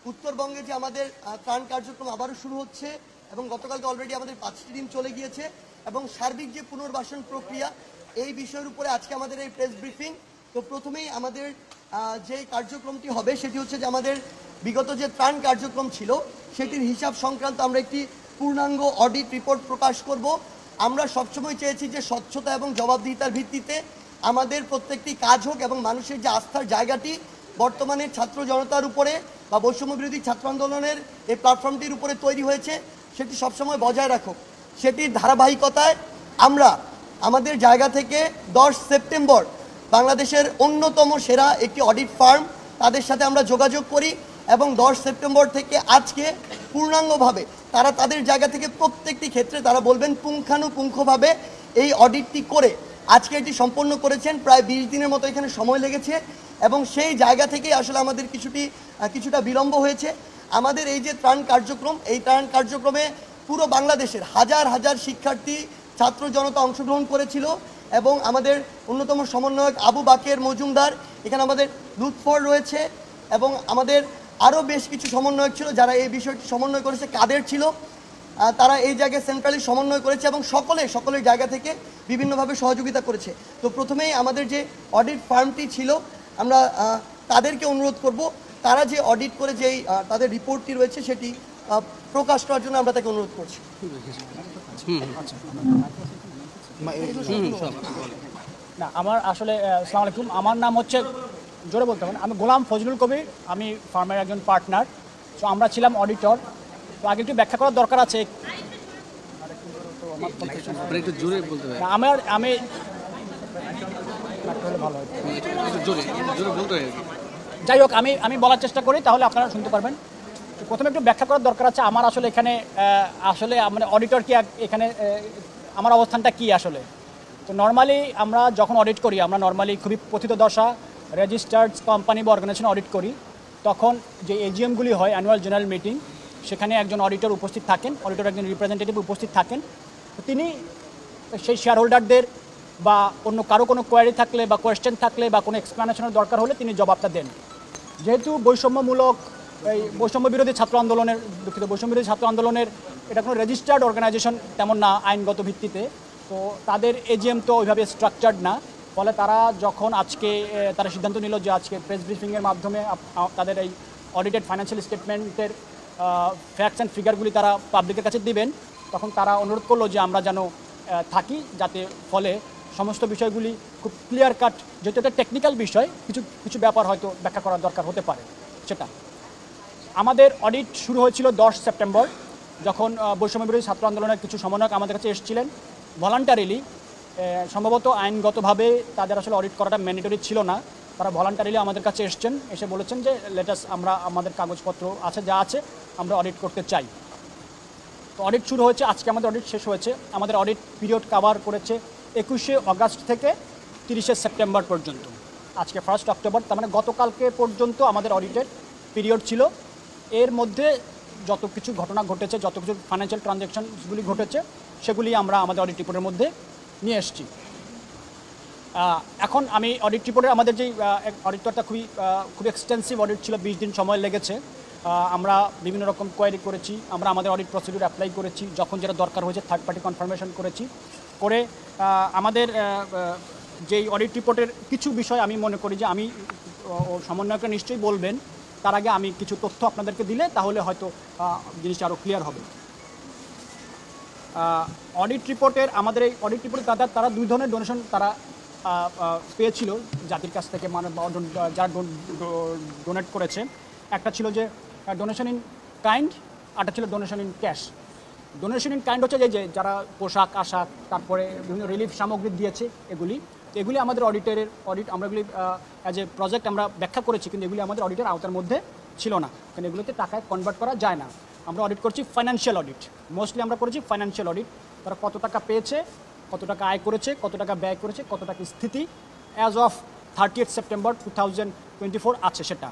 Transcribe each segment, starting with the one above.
উত্তরবঙ্গে যে আমাদের ত্রাণ কার্যক্রম আবারও শুরু হচ্ছে এবং গতকালকে অলরেডি আমাদের 5টি টিম চলে গিয়েছে এবং সার্বিক যে পুনর্বাসন প্রক্রিয়া এই বিষয়ের উপরে আজকে আমাদের এই প্রেস ব্রিফিং। তো প্রথমেই আমাদের যে কার্যক্রমটি হবে সেটি হচ্ছে যে আমাদের বিগত যে ত্রাণ কার্যক্রম ছিল সেটির হিসাব সংক্রান্ত আমরা একটি পূর্ণাঙ্গ অডিট রিপোর্ট প্রকাশ করব। আমরা সবসময় চেয়েছি যে স্বচ্ছতা এবং জবাবদিহিতার ভিত্তিতে আমাদের প্রত্যেকটি কাজ হোক এবং মানুষের যে আস্থার জায়গাটি বর্তমানে ছাত্র জনতার উপরে বা বৈষম্য বিরোধী ছাত্র আন্দোলনের এই প্ল্যাটফর্মটির উপরে তৈরি হয়েছে সেটি সবসময় বজায় রাখুক। সেটির ধারাবাহিকতায় আমরা আমাদের জায়গা থেকে 10 সেপ্টেম্বর বাংলাদেশের অন্যতম সেরা একটি অডিট ফার্ম তাদের সাথে আমরা যোগাযোগ করি এবং 10 সেপ্টেম্বর থেকে আজকে পূর্ণাঙ্গভাবে তারা তাদের জায়গা থেকে প্রত্যেকটি ক্ষেত্রে তারা বলবেন পুঙ্খানুপুঙ্খভাবে এই অডিটটি করে আজকে এটি সম্পন্ন করেছেন। প্রায় 20 দিনের মতো এখানে সময় লেগেছে এবং সেই জায়গা থেকেই আসলে আমাদের কিছুটা বিলম্ব হয়েছে। আমাদের এই যে ত্রাণ কার্যক্রম এই ত্রাণ কার্যক্রমে পুরো বাংলাদেশের হাজার হাজার শিক্ষার্থী ছাত্র জনতা অংশগ্রহণ করেছিল এবং আমাদের অন্যতম সমন্বয়ক আবু বাকের মজুমদার, এখানে আমাদের লুৎফর রয়েছে এবং আমাদের আরও বেশ কিছু সমন্বয়ক ছিল যারা এই বিষয়টি সমন্বয় করেছে। কাদের ছিল তারা এই জায়গায় সেন্ট্রালি সমন্বয় করেছে এবং সকলের জায়গা থেকে বিভিন্নভাবে সহযোগিতা করেছে। তো প্রথমেই আমাদের যে অডিট ফার্মটি ছিল আমরা তাদেরকে অনুরোধ করব তারা যে অডিট করে যেই তাদের রিপোর্টটি রয়েছে সেটি প্রকাশ করার জন্য আমরা তাকে অনুরোধ করছি। না আমার আসলে আসসালামু আলাইকুম, আমার নাম হচ্ছে জোরে বলতে হবে, আমি গোলাম ফজলুল কবির, আমি ফার্মের একজন পার্টনার। তো আমরা ছিলাম অডিটর। তো আগে একটু ব্যাখ্যা করার দরকার আছে। আমি যাই হোক আমি বলার চেষ্টা করি তাহলে আপনারা শুনতে পারবেন। প্রথমে একটু ব্যাখ্যা করার দরকার আছে আমার আসলে এখানে আসলে মানে অডিটর কি এখানে আমার অবস্থানটা কি আসলে। তো নর্মালি আমরা যখন অডিট করি আমরা নর্মালি খুবই পতিতদশা রেজিস্টার্ড কোম্পানি বা অর্গানাইজেশন অডিট করি, তখন যে এজিএমগুলি হয় অ্যানুয়াল জেনারেল মিটিং, সেখানে একজন অডিটর উপস্থিত থাকেন, অডিটর একজন রিপ্রেজেন্টেটিভ উপস্থিত থাকেন। তিনি সেই শেয়ার হোল্ডারদের বা অন্য কারো কোনো কোয়ারি থাকলে বা কোয়েশ্চেন থাকলে বা কোনো এক্সপ্লানেশনের দরকার হলে তিনি জবাবটা দেন। যেহেতু বৈষম্য বিরোধী ছাত্র আন্দোলনের এটা কোনো রেজিস্টার্ড অর্গানাইজেশন তেমন না আইনগত ভিত্তিতে, তো তাদের এজিএম তো ওইভাবে স্ট্রাকচার্ড না। ফলে তারা যখন আজকে তারা সিদ্ধান্ত নিল যে আজকে প্রেস ব্রিফিংয়ের মাধ্যমে তাদের এই অডিটেড ফাইন্যান্সিয়াল স্টেটমেন্টের ফ্যাক্টস অ্যান্ড ফিগারগুলি তারা পাবলিকের কাছে দিবেন, তখন তারা অনুরোধ করলো যে আমরা যেন থাকি, যাতে ফলে সমস্ত বিষয়গুলি খুব ক্লিয়ার কাট, যেহেতু একটা টেকনিক্যাল বিষয় কিছু ব্যাপার হয়তো ব্যাখ্যা করার দরকার হতে পারে। সেটা আমাদের অডিট শুরু হয়েছিল 10 সেপ্টেম্বর, যখন বৈষম্য বিরোধী ছাত্র আন্দোলনের কিছু সমন্বয়ক আমাদের কাছে এসেছিলেন ভলান্টারিলি। সম্ভবত আইনগতভাবে তাদের আসলে অডিট করাটা ম্যান্ডেটরি ছিল না, তারা ভলান্টারিলি আমাদের কাছে এসে বলেছেন যে লেটাস আমরা আমাদের কাগজপত্র আছে যা আছে আমরা অডিট করতে চাই। তো অডিট শুরু হয়েছে, আজকে আমাদের অডিট শেষ হয়েছে। আমাদের অডিট পিরিয়ড কভার করেছে 21শে অগাস্ট থেকে 30শে সেপ্টেম্বর পর্যন্ত। আজকে 1 অক্টোবর, তার মানে গতকালকে পর্যন্ত আমাদের অডিটের পিরিয়ড ছিল। এর মধ্যে যত কিছু ঘটনা ঘটেছে, যত কিছু ফাইন্যান্সিয়াল ট্রানজ্যাকশনসগুলি ঘটেছে সেগুলি আমরা আমাদের অডিট রিপোর্টের মধ্যে নিয়ে এসেছি। এখন আমি অডিট রিপোর্টের আমাদের যেই অডিটটা খুবই এক্সটেন্সিভ অডিট ছিল, 20 দিন সময় লেগেছে। আমরা বিভিন্ন রকম কোয়ারি করেছি, আমরা আমাদের অডিট প্রসিডিউর অ্যাপ্লাই করেছি, যখন যেটা দরকার হয়েছে থার্ড পার্টি কনফার্মেশন করেছি করে আমাদের যেই অডিট রিপোর্টের কিছু বিষয় আমি মনে করি যে আমি সমন্বয়করা নিশ্চয়ই বলবেন, তার আগে আমি কিছু তথ্য আপনাদেরকে দিলে তাহলে হয়তো জিনিসটা আরও ক্লিয়ার হবে। অডিট রিপোর্টের আমাদের এই অডিট রিপোর্টে তারা 2 ধরনের ডোনেশন তারা পেয়েছিল জাতির কাছ থেকে, মানে যারা ডোনেট করেছে। একটা ছিল যে ডোনেশন ইন কাইন্ড, আরেকটা ছিল donation in cash. Donation in kind হচ্ছে যে যারা পোশাক আশাক তারপরে বিভিন্ন রিলিফ সামগ্রী দিয়েছে এগুলি আমাদের অডিট আমরা এগুলি অ্যাজ এ প্রজেক্ট আমরা ব্যাখ্যা করেছি, কিন্তু এগুলি আমাদের অডিটের আওতার মধ্যে ছিল না, কারণ এগুলোতে টাকায় কনভার্ট করা যায় না। আমরা অডিট করছি ফাইন্যান্সিয়াল অডিট, মোস্টলি আমরা করেছি ফাইন্যান্সিয়াল অডিট। তারা কত টাকা পেয়েছে, কত টাকা আয় করেছে, কত টাকা ব্যয় করেছে, কত টাকা স্থিতি অ্যাজ অফ 30 সেপ্টেম্বর 2024 আছে সেটা।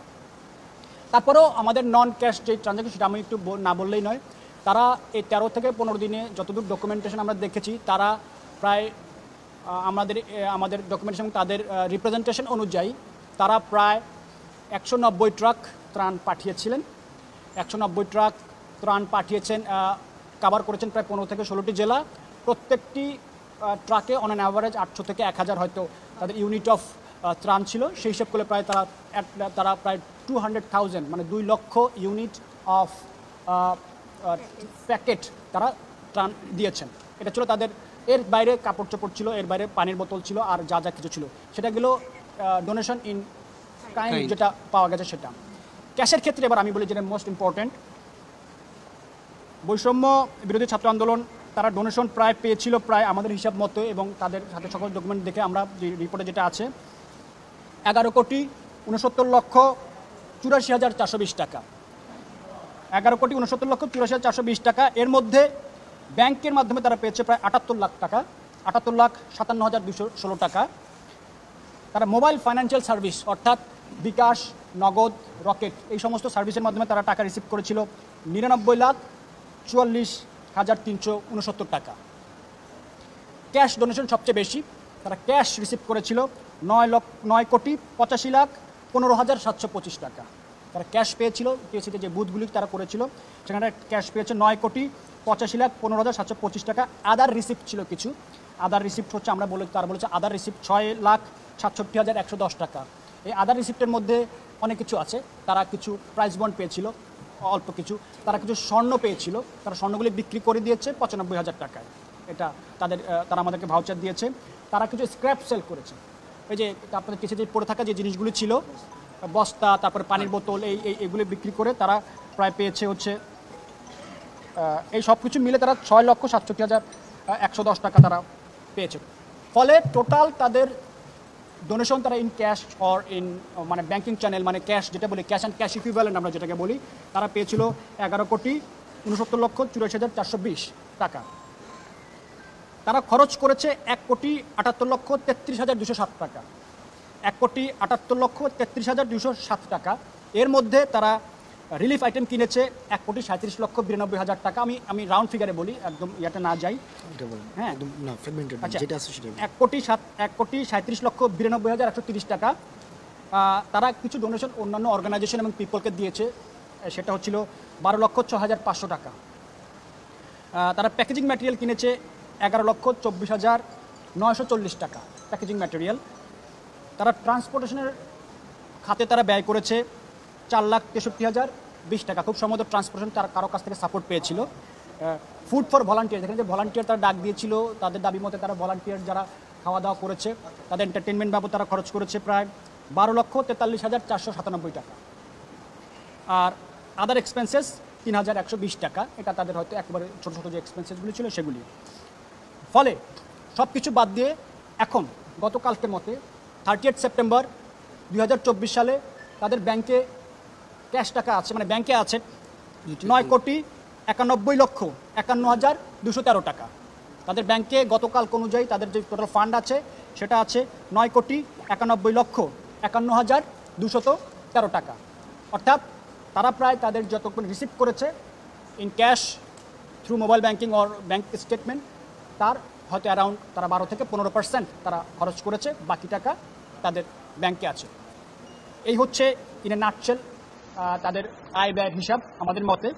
তারপরেও আমাদের নন ক্যাশ যে ট্রানজ্যাকশন সেটা আমি একটু না বললেই নয়। তারা এই 13 থেকে 15 দিনে যতদূর ডকুমেন্টেশন আমরা দেখেছি, তারা প্রায় আমাদের ডকুমেন্টেশন তাদের রিপ্রেজেন্টেশন অনুযায়ী তারা প্রায় 190 ট্রাক ত্রাণ পাঠিয়েছিলেন 190 ট্রাক ত্রাণ পাঠিয়েছেন, কভার করেছেন প্রায় 15 থেকে 16টি জেলা। প্রত্যেকটি ট্রাকে অন অ্যান অ্যাভারেজ 800 থেকে 1000 হয়তো তাদের ইউনিট অফ ত্রাণ ছিল। সেই হিসাব করলে প্রায় তারা প্রায় 200,000 মানে 2 লক্ষ ইউনিট অফ প্যাকেট তারা ত্রাণ দিয়েছেন। এটা ছিল তাদের, এর বাইরে কাপড় চোপড় ছিল, এর বাইরে পানির বোতল ছিল, আর যা যা কিছু ছিল সেটা গেল ডোনেশন ইন কাইন্ড যেটা পাওয়া গেছে সেটা। ক্যাশের ক্ষেত্রে এবার আমি বলি যেটা মোস্ট ইম্পর্ট্যান্ট, বৈষম্য বিরোধী ছাত্র আন্দোলন তারা ডোনেশন প্রায় পেয়েছিল প্রায় আমাদের হিসাব মতো, এবং তাদের সাথে সকল ডকুমেন্ট দেখে আমরা যে রিপোর্টে যেটা আছে 11,69,84,420 টাকা, 11,69,84,420 টাকা। এর মধ্যে ব্যাংকের মাধ্যমে তারা পেয়েছে প্রায় 78 লাখ টাকা, 78,57,216 টাকা। তারা মোবাইল ফাইন্যান্সিয়াল সার্ভিস অর্থাৎ বিকাশ, নগদ, রকেট এই সমস্ত সার্ভিসের মাধ্যমে তারা টাকা রিসিভ করেছিল 99,44,369 টাকা। ক্যাশ ডোনেশন সবচেয়ে বেশি, তারা ক্যাশ রিসিভ করেছিল 9,15,15,725 টাকা। তারা ক্যাশ পেয়েছিল, টিএসসিতে যে বুথগুলি তারা করেছিল সেখানে ক্যাশ পেয়েছে 9,85,15,725 টাকা। আদার রিসিপ্ট ছিল কিছু, আদার রিসিপ্ট হচ্ছে আমরা তারা বলেছে আদার রিসিপ্ট 6,67,110 টাকা। এই আদার রিসিপ্টের মধ্যে অনেক কিছু আছে, তারা কিছু প্রাইজ বন্ড পেয়েছিল অল্প কিছু, তারা কিছু স্বর্ণ পেয়েছিল, তারা স্বর্ণগুলি বিক্রি করে দিয়েছে 95,000 টাকায়, এটা তারা আমাদেরকে ভাউচার দিয়েছে। তারা কিছু স্ক্র্যাপ সেল করেছে, এই যে আপনাদের কিছু যে পড়ে থাকা যে জিনিসগুলি ছিল বস্তা, তারপরে পানির বোতল, এইগুলি বিক্রি করে তারা প্রায় পেয়েছে হচ্ছে এই সব কিছু মিলে তারা 6,67,110 টাকা তারা পেয়েছে। ফলে টোটাল তাদের ডোনেশন তারা ইন ক্যাশ অর ইন মানে ব্যাংকিং চ্যানেল মানে ক্যাশ যেটা বলি ক্যাশ অ্যান্ড ক্যাশ ইকুইভ্যালেন্ট আমরা যেটাকে বলি, তারা পেয়েছিল 11,69,84,420 টাকা। তারা খরচ করেছে 1,78,33,207 টাকা, 1,78,33,207 টাকা। এর মধ্যে তারা রিলিফ আইটেম কিনেছে 1,37,92,000 টাকা। আমি রাউন্ড ফিগারে বলি, একদম ইয়াতে না যাই, হ্যাঁ 1,37,92,130 টাকা। তারা কিছু ডোনেশন অন্যান্য অর্গানাইজেশন এবং পিপলকে দিয়েছে, সেটা হচ্ছিল 12,06,500 টাকা। তারা প্যাকেজিং ম্যাটেরিয়াল কিনেছে 11,24,940 টাকা প্যাকেজিং ম্যাটেরিয়াল। তারা ট্রান্সপোর্টেশনের খাতে তারা ব্যয় করেছে 4,63,020 টাকা। খুব সম্ভবত ট্রান্সপোর্টেশন তার কারো কাছ থেকে সাপোর্ট পেয়েছিল। ফুড ফর ভলান্টিয়ার, যেখানে যে ভলান্টিয়ার তারা ডাক দিয়েছিল, তাদের দাবি মতে তারা ভলান্টিয়ার যারা খাওয়া দাওয়া করেছে তাদের এন্টারটেনমেন্ট বাবদ তারা খরচ করেছে প্রায় 12,43,497 টাকা। আর আদার এক্সপেন্সেস 3,120 টাকা, এটা তাদের হয়তো একেবারে ছোটো ছোটো যে এক্সপেন্সেসগুলি ছিল সেগুলি। ফলে সব কিছু বাদ দিয়ে এখন গতকালকের মতে 30 সেপ্টেম্বর 2024 সালে তাদের ব্যাংকে ক্যাশ টাকা আছে, মানে ব্যাংকে আছে 9,91,51,213 টাকা। তাদের ব্যাংকে গতকাল অনুযায়ী তাদের যে টোটাল ফান্ড আছে সেটা আছে 9,91,51,213 টাকা। অর্থাৎ তারা প্রায় তাদের যতক্ষণ রিসিভ করেছে in cash through mobile banking or bank statement, তার হয়তো অ্যারাউন্ড তারা 12 থেকে 15% তারা খরচ করেছে, বাকি টাকা তাদের ব্যাংকে আছে। এই হচ্ছে ইন এ নাটশেল তাদের আয় ব্যয়ের হিসাব আমাদের মতে।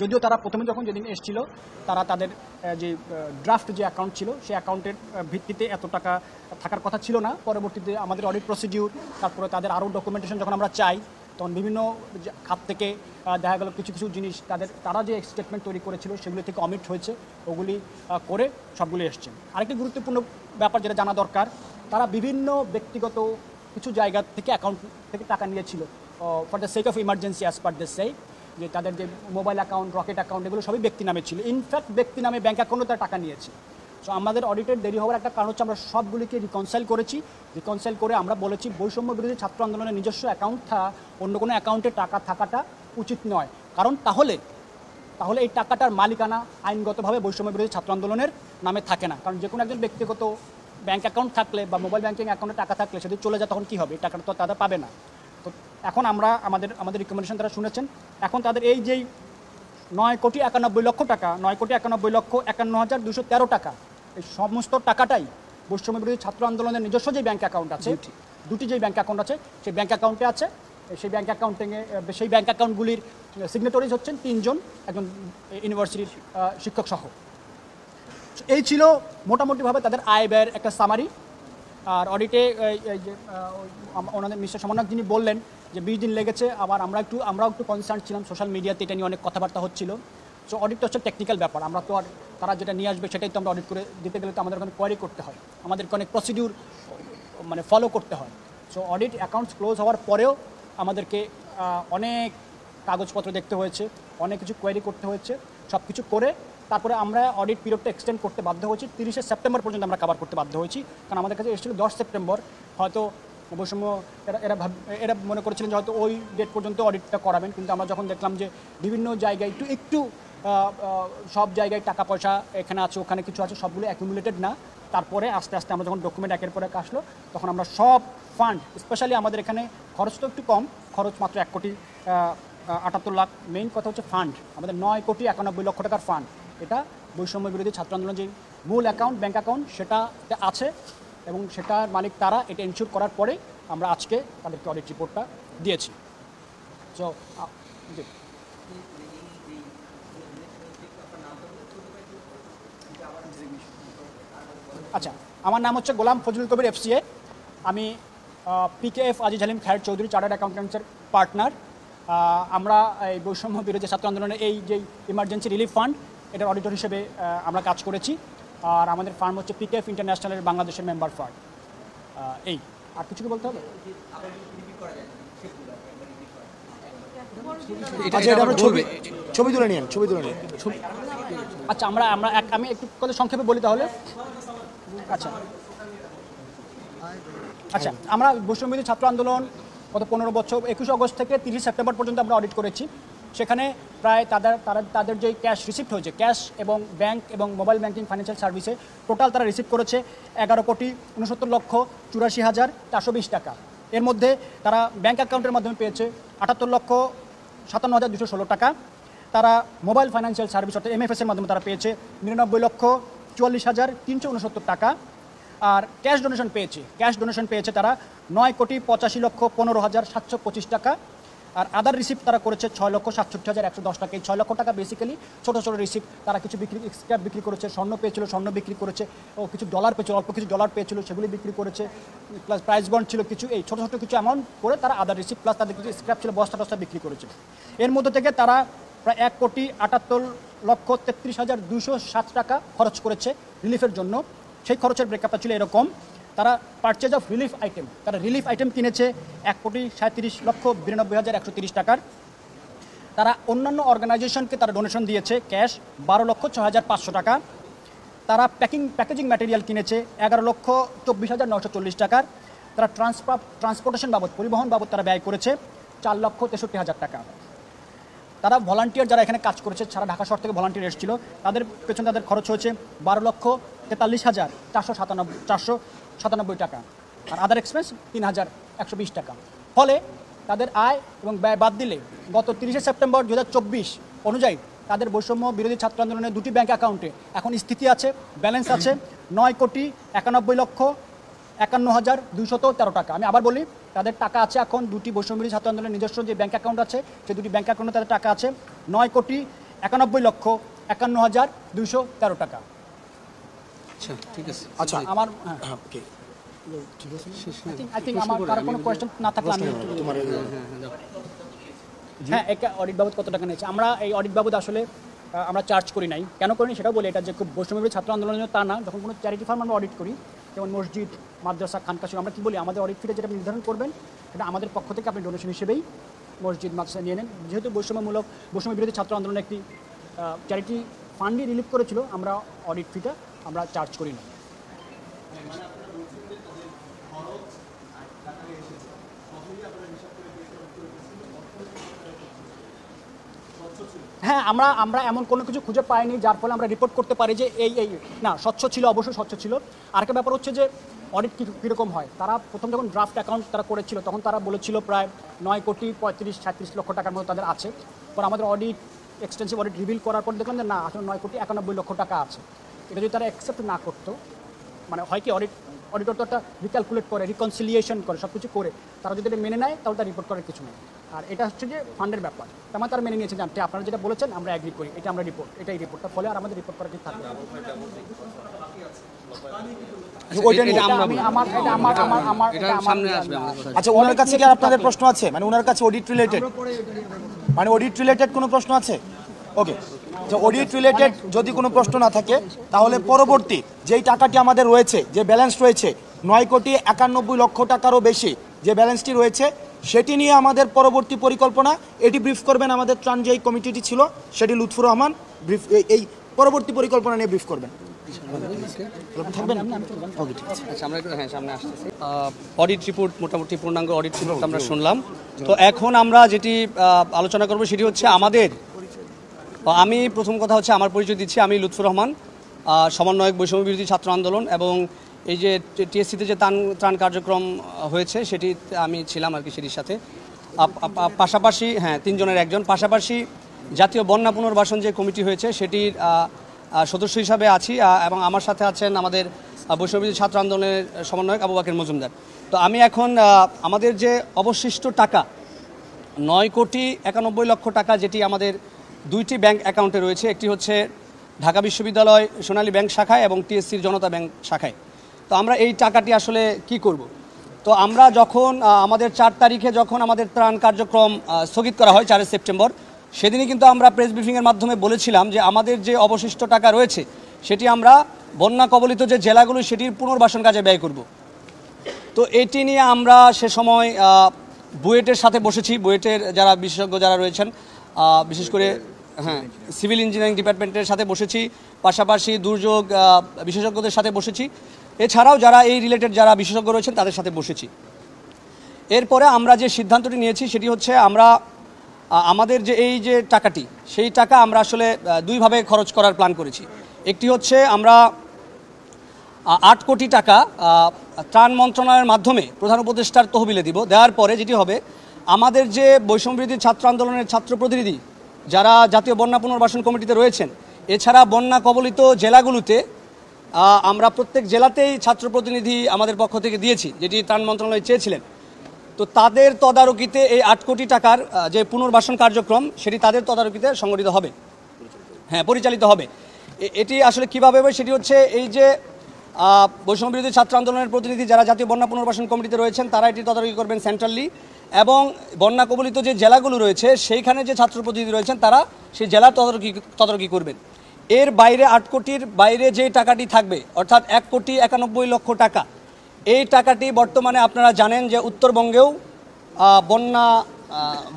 যদিও তারা প্রথমে যখন যেদিন এসেছিল তারা তাদের যে ড্রাফট যে অ্যাকাউন্ট ছিল সেই অ্যাকাউন্টের ভিত্তিতে এত টাকা থাকার কথা ছিল না। পরবর্তীতে আমাদের অডিট প্রসিডিউর, তারপরে তাদের আরও ডকুমেন্টেশন যখন আমরা চাই তখন বিভিন্ন খাত থেকে দেখা গেল কিছু কিছু জিনিস তারা যে স্টেটমেন্ট তৈরি করেছিল সেগুলি থেকে অমিট হয়েছে, ওগুলি করে সবগুলি এসছে। আরেকটি গুরুত্বপূর্ণ ব্যাপার যেটা জানা দরকার, তারা বিভিন্ন ব্যক্তিগত কিছু জায়গা থেকে অ্যাকাউন্ট থেকে টাকা নিয়েছিল for the sake of emergency as per the সেই, যে তাদের যে মোবাইল অ্যাকাউন্ট, রকেট অ্যাকাউন্ট এগুলো সবই ব্যক্তি নামে ছিল। ইনফ্যাক্ট ব্যক্তি নামে ব্যাঙ্ক অ্যাকাউন্টও তারা টাকা নিয়েছে। সো আমাদের অডিটের দেরি হওয়ার একটা কারণ হচ্ছে আমরা সবগুলিকে রিকনসাইল করেছি। রিকনসাইল করে আমরা বলেছি বৈষম্য বিরোধী ছাত্র আন্দোলনের নিজস্ব অ্যাকাউন্ট ছাড়া অন্য কোনো অ্যাকাউন্টে টাকা থাকাটা উচিত নয়, কারণ তাহলে এই টাকাটার মালিকানা আইনগতভাবে বৈষম্য বিরোধী ছাত্র আন্দোলনের নামে থাকে না। কারণ যে কোনো একজন ব্যক্তিগত ব্যাঙ্ক অ্যাকাউন্ট থাকলে বা মোবাইল ব্যাঙ্কিং অ্যাকাউন্টে টাকা থাকলে সেটি চলে যায় তখন কী হবে, এই টাকাটা তো তারা পাবে না। এখন আমরা আমাদের রিকমেন্ডেশন তারা শুনেছেন। এখন তাদের এই যেই 9,91,00,000 টাকা, 9,91,51,213 টাকা, এই সমস্ত টাকাটাই বৈষম্য বিরোধী ছাত্র আন্দোলনের নিজস্ব যে ব্যাঙ্ক অ্যাকাউন্ট আছে, দুটি যেই ব্যাঙ্ক অ্যাকাউন্ট আছে সেই ব্যাঙ্ক অ্যাকাউন্টে আছে। সেই ব্যাঙ্ক সেই ব্যাঙ্ক অ্যাকাউন্টগুলির সিগনেটরিজ হচ্ছেন 3 জন, একজন ইউনিভার্সিটির শিক্ষক সহ। এই ছিল মোটামুটিভাবে তাদের আয় ব্যয়ের একটা সামারি। আর অডিটে ওনাদের মিস্টার সমন্বয়ক যিনি বললেন যে 20 দিন লেগেছে, আবার আমরাও একটু কনসার্ন ছিলাম, সোশ্যাল মিডিয়াতে এটা নিয়ে অনেক কথাবার্তা হচ্ছিল। সো অডিটটা হচ্ছে টেকনিক্যাল ব্যাপার, আমরা তো আর তারা যেটা নিয়ে আসবে সেটাই তো আমরা অডিট করে দিতে গেলে তো আমাদের ওখানে কোয়ারি করতে হয়, আমাদেরকে অনেক প্রসিডিউর মানে ফলো করতে হয়। সো অডিট অ্যাকাউন্টস ক্লোজ হওয়ার পরেও আমাদেরকে অনেক কাগজপত্র দেখতে হয়েছে, অনেক কিছু কোয়ারি করতে হয়েছে, সব কিছু করে তারপরে আমরা অডিট পিরিয়ডটা এক্সটেন্ড করতে বাধ্য হয়েছি। 30 সেপ্টেম্বর পর্যন্ত আমরা কভার করতে বাধ্য হয়েছি, কারণ আমাদের কাছে এসেছিল 10 সেপ্টেম্বর। হয়তো অবশ্যই এরা মনে করেছিলেন যে হয়তো ওই ডেট পর্যন্ত অডিটটা করাবেন, কিন্তু আমরা যখন দেখলাম যে বিভিন্ন জায়গায় একটু সব জায়গায় টাকা পয়সা এখানে আছে ওখানে কিছু আছে, সবগুলো অ্যাকুমুলেটেড না, তারপরে আস্তে আস্তে আমরা যখন ডকুমেন্ট একের পর এক আসলো তখন আমরা সব ফান্ড, স্পেশালি আমাদের এখানে খরচ তো একটু কম, খরচ মাত্র 1,78,00,000। মেইন কথা হচ্ছে ফান্ড, আমাদের 9,91,00,000 টাকার ফান্ড। এটা বৈষম্য বিরোধী ছাত্র আন্দোলনের যে মূল অ্যাকাউন্ট, ব্যাঙ্ক অ্যাকাউন্ট, সেটা আছে এবং সেটার মালিক তারা। এটা ইনশিওর করার পরে আমরা আজকে তাদেরকে অডিট রিপোর্টটা দিয়েছি। সো আচ্ছা, আমার নাম হচ্ছে গোলাম ফজলুল কবির FCA। আমি PKF আজিজ হালিম খায়ের চৌধুরী চার্টার্ড অ্যাকাউন্ট্যান্টসের পার্টনার। আমরা এই বৈষম্য বিরোধী ছাত্র আন্দোলনের এই যে ইমার্জেন্সি রিলিফ ফান্ড, এটার অডিটর হিসেবে আমরা কাজ করেছি। আর আমাদের ফার্ম হচ্ছে PKF ইন্টারন্যাশনালের বাংলাদেশের মেম্বার ফার্ম। এই আর কিছু কি বলতে হবে? ছবি তুলে নিন। আচ্ছা, আমি একটু কথা সংক্ষেপে বলি তাহলে। আচ্ছা, আমরা বৈষম্যবিরোধী ছাত্র আন্দোলন গত 15 বছর 21 আগস্ট থেকে 30 সেপ্টেম্বর পর্যন্ত আমরা অডিট করেছি। সেখানে প্রায় তাদের যে ক্যাশ রিসিপ্ট হয়েছে, ক্যাশ এবং ব্যাংক এবং মোবাইল ব্যাংকিং ফাইন্যান্সিয়াল সার্ভিসে টোটাল তারা রিসিভ করেছে 11,69,84,420 টাকা। এর মধ্যে তারা ব্যাংক অ্যাকাউন্টের মাধ্যমে পেয়েছে 78,57,216 টাকা। তারা মোবাইল ফাইন্যান্সিয়াল সার্ভিস অর্থাৎ MFS-এর মাধ্যমে তারা পেয়েছে 99,44,369 টাকা। আর ক্যাশ ডোনেশন পেয়েছে তারা 9,85,15,725 টাকা। আর আদার রিসিপ্ট তারা করেছে 6,67,110 টাকা। এই 6 লক্ষ টাকা বেসিক্যালি ছোটো ছোটো রিসিপ্ট। তারা কিছু স্ক্র্যাপ বিক্রি করেছে, স্বর্ণ পেয়েছিল, স্বর্ণ বিক্রি করেছে, ও কিছু ডলার পেয়েছিল, অল্প কিছু ডলার পেয়েছিল, সেগুলি বিক্রি করেছে, প্লাস প্রাইস বন্ড ছিল কিছু, এই ছোটো ছোটো কিছু অ্যামাউন্ট করে তারা আদার রিসিপ্ট প্লাস তাদের কিছু স্ক্র্যাপ ছিল বস্তা টস্তা বিক্রি করেছে। এর মধ্যে থেকে তারা প্রায় 1,78,33,207 টাকা খরচ করেছে রিলিফের জন্য। সেই খরচের ব্রেকআপটা ছিল এরকম: তারা পারচেজ অফ রিলিফ আইটেম, তারা রিলিফ আইটেম কিনেছে 1,37,92,130 টাকার। তারা অন্যান্য অর্গানাইজেশনকে তারা ডোনেশন দিয়েছে ক্যাশ 12,06,500 টাকা। তারা প্যাকেজিং ম্যাটেরিয়াল কিনেছে 11,24,940 টাকার। তারা ট্রান্সপোর্টেশন বাবদ, পরিবহন বাবদ তারা ব্যয় করেছে 4,63,000 টাকা। তারা ভলান্টিয়ার যারা এখানে কাজ করেছে, সারা ঢাকা শহর থেকে ভলান্টিয়ার এসেছিল, তাদের পেছনে তাদের খরচ হয়েছে 12,43,497 টাকা। আর আদার এক্সপেন্স 3,120 টাকা। ফলে তাদের আয় এবং ব্যয় বাদ দিলে গত 30 সেপ্টেম্বর 2024 অনুযায়ী তাদের বৈষম্য বিরোধী ছাত্র আন্দোলনের দুটি ব্যাংক অ্যাকাউন্টে এখন স্থিতি আছে, ব্যালেন্স আছে 9,91,51,213 টাকা। আমি আবার বলি, তাদের টাকা আছে এখন দুটি বৈষম্য বিরোধী ছাত্র আন্দোলনের নিজস্ব যে ব্যাংক অ্যাকাউন্ট আছে, সেই দুটি ব্যাংক অ্যাকাউন্টে তাদের টাকা আছে 9,91,51,213 টাকা। আচ্ছা, ঠিক আছে। আচ্ছা, আমার কারো কোনো কোয়েশ্চেন না থাকলে আমি একটা অডিট বাবদ কত টাকা নিয়েছে। আমরা এই অডিট বাবদ আসলে আমরা চার্জ করি নাই। কেন করিনি সেটাও বলি, এটা যে খুব বৈষম্যবিরোধী ছাত্র আন্দোলনের জন্য তা না। যখন কোনো চ্যারিটি ফার্ম আমরা অডিট করি, যেমন মসজিদ, মাদ্রাসা, খানকাশি, আমরা কি বলি, আমাদের অডিট ফিটা যেটা নির্ধারণ করবেন সেটা আমাদের পক্ষ থেকে আপনি ডোনেশন হিসেবেই মসজিদ, মাদ্রাসা নিয়ে নেন। যেহেতু বৈষম্য বিরোধী ছাত্র আন্দোলনের একটি চ্যারিটি ফান্ডই রিলিফ করেছিল, আমরা অডিট ফিটা আমরা চার্জ করি না। হ্যাঁ, আমরা এমন কোনো কিছু খুঁজে পাইনি যার ফলে আমরা রিপোর্ট করতে পারি যে এই না, স্বচ্ছ ছিল, অবশ্যই স্বচ্ছ ছিল। আরেকটা ব্যাপার হচ্ছে যে অডিট কীরকম হয়। তারা প্রথম যখন ড্রাফট অ্যাকাউন্ট তারা করেছিল তখন তারা বলেছিল প্রায় 9,35,37 লক্ষ টাকার মতো তাদের আছে। পর আমাদের অডিট এক্সটেন্সিভ অডিট রিভিল করার পর দেখলাম যে না, আসলে 9,91,00,000 টাকা আছে। এটা যদি তারা অ্যাকসেপ্ট না করতো, মানে হয় কি অডিট অডিটর তো একটা রিক্যালকুলেট করে, রিকনসিলিয়েশন করে, সব কিছু করে তারা যদি এটা মেনে নেয় তাহলে তার রিপোর্ট করার কিছু নেই। আর এটা হচ্ছে যে ফান্ডের ব্যাপার, তার মানে তারা মেনে নিয়েছেন যে আপনারা যেটা বলেছেন আমরা অ্যাগ্রি করি, এটা আমরা রিপোর্ট, এটাই রিপোর্টটা, ফলে আর আমাদের রিপোর্ট করার কিছু থাকবে না। আচ্ছা, ওনার কাছে কি আর আপনাদের প্রশ্ন আছে? মানে ওনার কাছে অডিট রিলেটেড, মানে অডিট রিলেটেড কোনো প্রশ্ন আছে? ওকে, যে অডিট রিলেটেড যদি কোনো প্রশ্ন না থাকে তাহলে পরবর্তী যেই টাকাটি আমাদের রয়েছে, যে ব্যালেন্স রয়েছে 9,91,00,000 টাকারও বেশি যে ব্যালেন্সটি রয়েছে, সেটি নিয়ে আমাদের পরবর্তী পরিকল্পনা, এটি ব্রিফ করবেন আমাদের ত্রাণ যেই কমিটিটি ছিল সেটি লুৎফুর রহমান ব্রিফ, এই পরবর্তী পরিকল্পনা নিয়ে ব্রিফ করবেন। থাকবেন? ওকে, ঠিক আছে। আচ্ছা, আমরা একটু সামনে আসতেছি। অডিট রিপোর্ট, মোটামুটি পূর্ণাঙ্গ অডিট রিপোর্ট আমরা শুনলাম। তো এখন আমরা যেটি আলোচনা করব সেটি হচ্ছে আমি প্রথম কথা হচ্ছে আমার পরিচয় দিচ্ছি, আমি লুৎফুর রহমান, সমন্বয়ক বৈষম্য বিরোধী ছাত্র আন্দোলন, এবং এই যে টিএসসিতে যে ত্রাণ কার্যক্রম হয়েছে সেটি আমি ছিলাম আর কি সেটির সাথে। পাশাপাশি 3 জনের একজন, পাশাপাশি জাতীয় বন্যা পুনর্বাসন যে কমিটি হয়েছে সেটির সদস্য হিসাবে আছি, এবং আমার সাথে আছেন আমাদের বৈষম্য বিরোধী ছাত্র আন্দোলনের সমন্বয়ক আবু বাকের মজুমদার। তো আমি এখন আমাদের যে অবশিষ্ট টাকা 9,91,00,000 টাকা, যেটি আমাদের 2টি ব্যাংক অ্যাকাউন্টে রয়েছে, একটি হচ্ছে ঢাকা বিশ্ববিদ্যালয় সোনালী ব্যাংক শাখায় এবং টিএসসির জনতা ব্যাংক শাখায়। তো আমরা এই টাকাটি আসলে কি করব? তো আমরা যখন আমাদের 4 তারিখে যখন আমাদের ত্রাণ কার্যক্রম স্থগিত করা হয় 4 সেপ্টেম্বর, সেদিনই কিন্তু আমরা প্রেস ব্রিফিংয়ের মাধ্যমে বলেছিলাম যে আমাদের যে অবশিষ্ট টাকা রয়েছে সেটি আমরা বন্যা কবলিত যে জেলাগুলো সেটির পুনর্বাসন কাজে ব্যয় করব। তো এটি নিয়ে আমরা সে সময় বুয়েটের সাথে বসেছি, বুয়েটের যারা বিশেষজ্ঞ যারা রয়েছেন, বিশেষ করে সিভিল ইঞ্জিনিয়ারিং ডিপার্টমেন্টের সাথে বসেছি, পাশাপাশি দুর্যোগ বিশেষজ্ঞদের সাথে বসেছি, এছাড়াও যারা এই রিলেটেড যারা বিশেষজ্ঞ রয়েছেন তাদের সাথে বসেছি। এরপরে আমরা যে সিদ্ধান্তটি নিয়েছি সেটি হচ্ছে আমরা আমাদের যে এই যে টাকাটি, সেই টাকা আমরা আসলে 2ভাবে খরচ করার প্ল্যান করেছি। একটি হচ্ছে আমরা 8 কোটি টাকা ত্রাণ মন্ত্রণালয়ের মাধ্যমে প্রধান উপদেষ্টার তহবিলে দেওয়ার পরে যেটি হবে, আমাদের যে বৈষম্য বিরোধী ছাত্র আন্দোলনের ছাত্র প্রতিনিধি যারা জাতীয় বন্যা পুনর্বাসন কমিটিতে রয়েছেন, এছাড়া বন্যা কবলিত জেলাগুলোতে আমরা প্রত্যেক জেলাতেই ছাত্র প্রতিনিধি আমাদের পক্ষ থেকে দিয়েছি, যেটি ত্রাণ মন্ত্রণালয় চেয়েছিলেন। তো তাদের তদারকিতে এই 8 কোটি টাকার যে পুনর্বাসন কার্যক্রম সেটি তাদের তদারকিতে সংগঠিত হবে, পরিচালিত হবে। এটি আসলে কীভাবে হবে সেটি হচ্ছে এই যে বৈষম্য বিরোধী ছাত্র আন্দোলনের প্রতিনিধি যারা জাতীয় বন্যা পুনর্বাসন কমিটিতে রয়েছেন তারা এটি তদারকি করবেন সেন্ট্রালি, এবং বন্যা কবলিত যে জেলাগুলো রয়েছে সেইখানে যে ছাত্র প্রতিনিধি রয়েছেন তারা সেই জেলার তদারকি করবেন। এর বাইরে 8 কোটির বাইরে যে টাকাটি থাকবে, অর্থাৎ 1,91,00,000 টাকা, এই টাকাটি বর্তমানে আপনারা জানেন যে উত্তরবঙ্গেও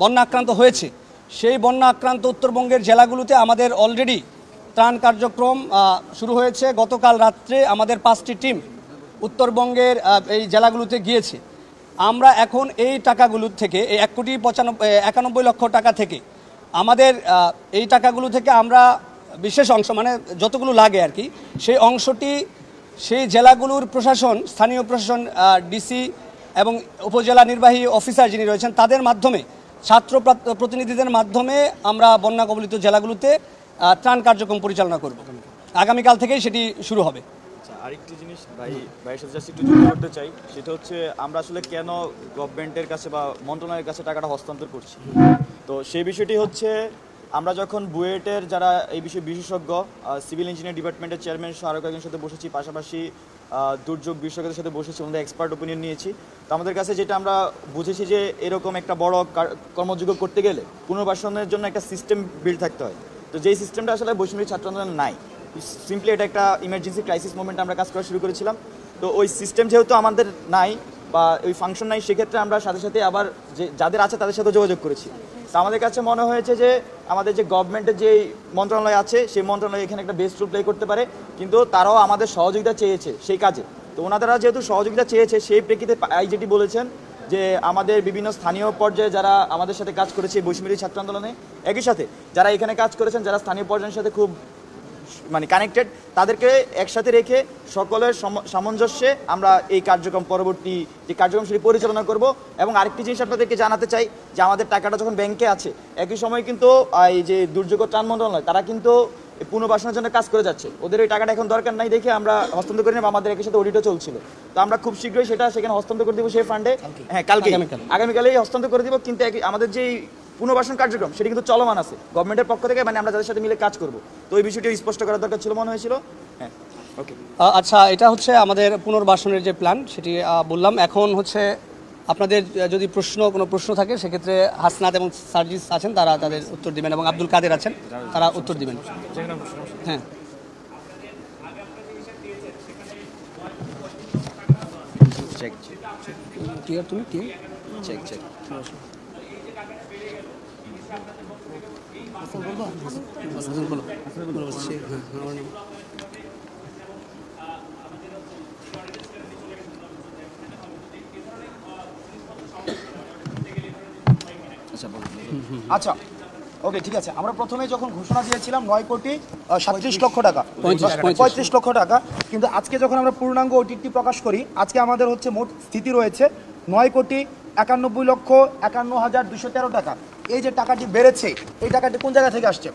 বন্যা আক্রান্ত হয়েছে। সেই বন্যা আক্রান্ত উত্তরবঙ্গের জেলাগুলোতে আমাদের অলরেডি ত্রাণ কার্যক্রম শুরু হয়েছে। গতকাল রাত্রে আমাদের 5টি টিম উত্তরবঙ্গের এই জেলাগুলোতে গিয়েছে। আমরা এখন এই টাকাগুলো থেকে, এই 1,91,00,000 টাকা থেকে আমাদের এই টাকাগুলো থেকে আমরা বিশেষ অংশ, মানে যতগুলো লাগে আর কি, সেই অংশটি সেই জেলাগুলোর প্রশাসন, স্থানীয় প্রশাসন, ডিসি এবং উপজেলা নির্বাহী অফিসার যিনি রয়েছেন তাদের মাধ্যমে, ছাত্র প্রতিনিধিদের মাধ্যমে আমরা বন্যা কবলিত জেলাগুলোতে ত্রাণ কার্যক্রম পরিচালনা করব। আগামীকাল থেকেই সেটি শুরু হবে। আরেকটি জিনিস ভাইয়ের সাথে জাস্ট একটু যোগ করতে চাই, সেটা হচ্ছে আমরা আসলে কেন গভর্নমেন্টের কাছে বা মন্ত্রণালয়ের কাছে টাকাটা হস্তান্তর করছি। তো সেই বিষয়টি হচ্ছে, আমরা যখন বুয়েটের যারা এই বিষয়ে বিশেষজ্ঞ, সিভিল ইঞ্জিনিয়ারিং ডিপার্টমেন্টের চেয়ারম্যান সহ আরও কয়েকজনের সাথে বসেছি, পাশাপাশি দুর্যোগ বিশেষজ্ঞদের সাথে বসেছি, আমাদের এক্সপার্ট ওপিনিয়ন নিয়েছি। তো আমাদের কাছে যেটা আমরা বুঝেছি যে এরকম একটা বড় কর্মযোগ্য করতে গেলে পুনর্বাসনের জন্য একটা সিস্টেম বিল্ড থাকতে হয়। তো যেই সিস্টেমটা আসলে বৈষম্য ছাত্র আন্দোলন নাই, সিম্পলি এটা একটা ইমার্জেন্সি ক্রাইসিস মোমেন্টে আমরা কাজ করা শুরু করেছিলাম। তো ওই সিস্টেম যেহেতু আমাদের নাই বা ওই ফাংশন নাই, সেক্ষেত্রে আমরা সাথে সাথে আবার যে যাদের আছে তাদের সাথে যোগাযোগ করেছি। তো আমাদের কাছে মনে হয়েছে যে আমাদের যে গভর্নমেন্টের যে মন্ত্রণালয় আছে সেই মন্ত্রণালয় এখানে একটা বেস্ট রোল প্লে করতে পারে, কিন্তু তারাও আমাদের সহযোগিতা চেয়েছে সেই কাজে। তো ওনারা যেহেতু সহযোগিতা চেয়েছে, সেই প্রেক্ষিতে যেটি বলেছেন যে আমাদের বিভিন্ন স্থানীয় পর্যায়ে যারা আমাদের সাথে কাজ করেছে বৈষম্য বিরোধী ছাত্র আন্দোলনে, একই সাথে যারা এখানে কাজ করেছেন, যারা স্থানীয় পর্যায়ের সাথে খুব কানেক্টেড, তাদেরকে একসাথে রেখে সকলের সামঞ্জস্যে আমরা এই কার্যক্রম, পরবর্তী যে কার্যক্রম সেটি পরিচালনা করব। এবং আরেকটি জিনিস আপনাদেরকে জানাতে চাই যে আমাদের টাকাটা যখন ব্যাংকে আছে, একই সময় কিন্তু এই যে দুর্যোগ ত্রাণ মন্ত্রণালয় তারা কিন্তু এই পুনর্বাসনের জন্য কাজ করে যাচ্ছে, ওদের ওই টাকাটা এখন দরকার নাই দেখে আমরা হস্তান্তর করি না, আমাদের একই সাথে অডিটও চলছিল। তো আমরা খুব শীঘ্রই সেটা সেখানে হস্তান্তর করে দিব সেই ফান্ডে, হ্যাঁ কালকে আগামীকালেই হস্তান্তর করে দিব। কিন্তু আমাদের যে পুনর্বাসন কার্যক্রম সেটা কিন্তু চলমান আছে গভর্নমেন্টের পক্ষ থেকে, মানে আমরা যাদের সাথে মিলে কাজ করব। তো ওই বিষয়টি স্পষ্ট করার দরকার ছিল মনে হয়েছিল। হ্যাঁ ওকে, আচ্ছা, এটা হচ্ছে আমাদের পুনর্বাসনের যে প্ল্যান সেটি বললাম। এখন হচ্ছে আপনাদের যদি কোনো প্রশ্ন থাকে সেক্ষেত্রে হাসনাত এবং সার্জিস আছেন, তারা তাদের উত্তর দিবেন, এবং আব্দুল কাদের আছেন, তারা উত্তর দিবেন। হ্যাঁ, চেক ক্লিয়ার, তুমি কি চেক চেক আচ্ছা ওকে, ঠিক আছে। আমরা প্রথমে যখন ঘোষণা দিয়েছিলাম 9,37,00,000 টাকা, 35 লক্ষ টাকা, কিন্তু আজকে যখন আমরা পূর্ণাঙ্গ ওটিটি প্রকাশ করি, আজকে আমাদের হচ্ছে মোট স্থিতি রয়েছে 9,91,51,213 টাকা। এই যে টাকাটি বেড়েছে, এই টাকাটি কোন জায়গা থেকে আসছে?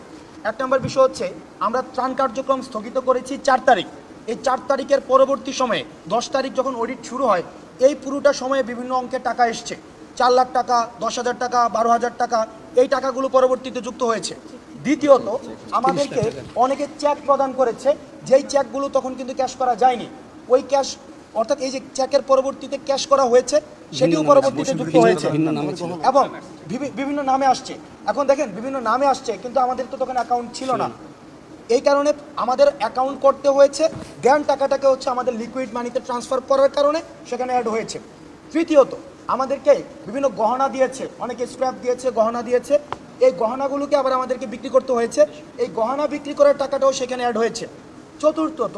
এক নম্বর বিষয় হচ্ছে আমরা ত্রাণ কার্যক্রম স্থগিত করেছি 4 তারিখ। এই 4 তারিখের পরবর্তী সময়ে 10 তারিখ যখন অডিট শুরু হয়, এই পুরোটা সময়ে বিভিন্ন অঙ্কের টাকা এসছে, 4 লাখ টাকা, 10,000 টাকা, 12,000 টাকা, এই টাকাগুলো পরবর্তীতে যুক্ত হয়েছে। দ্বিতীয়ত, আমাদেরকে অনেকে চেক প্রদান করেছে, যেই চেকগুলো তখন কিন্তু ক্যাশ করা যায়নি। ওই ক্যাশ, অর্থাৎ এই যে চেকের পরবর্তীতে ক্যাশ করা হয়েছে, সেটিও পরবর্তীতে যুক্ত হয়েছে এবং বিভিন্ন নামে আসছে। এখন দেখেন, বিভিন্ন নামে আসছে, কিন্তু আমাদের তো তখন অ্যাকাউন্ট ছিল না। এই কারণে আমাদের অ্যাকাউন্ট করতে হয়েছে, দেন টাকাটাকে হচ্ছে আমাদের লিকুইড মানিতে ট্রান্সফার করার কারণে সেখানে অ্যাড হয়েছে। তৃতীয়ত, আমাদেরকে বিভিন্ন গহনা দিয়েছে, অনেকে স্ক্র্যাপ দিয়েছে, গহনা দিয়েছে, এই গহনাগুলোকে আবার আমাদেরকে বিক্রি করতে হয়েছে, এই গহনা বিক্রি করার টাকাটাও সেখানে অ্যাড হয়েছে। চতুর্থত,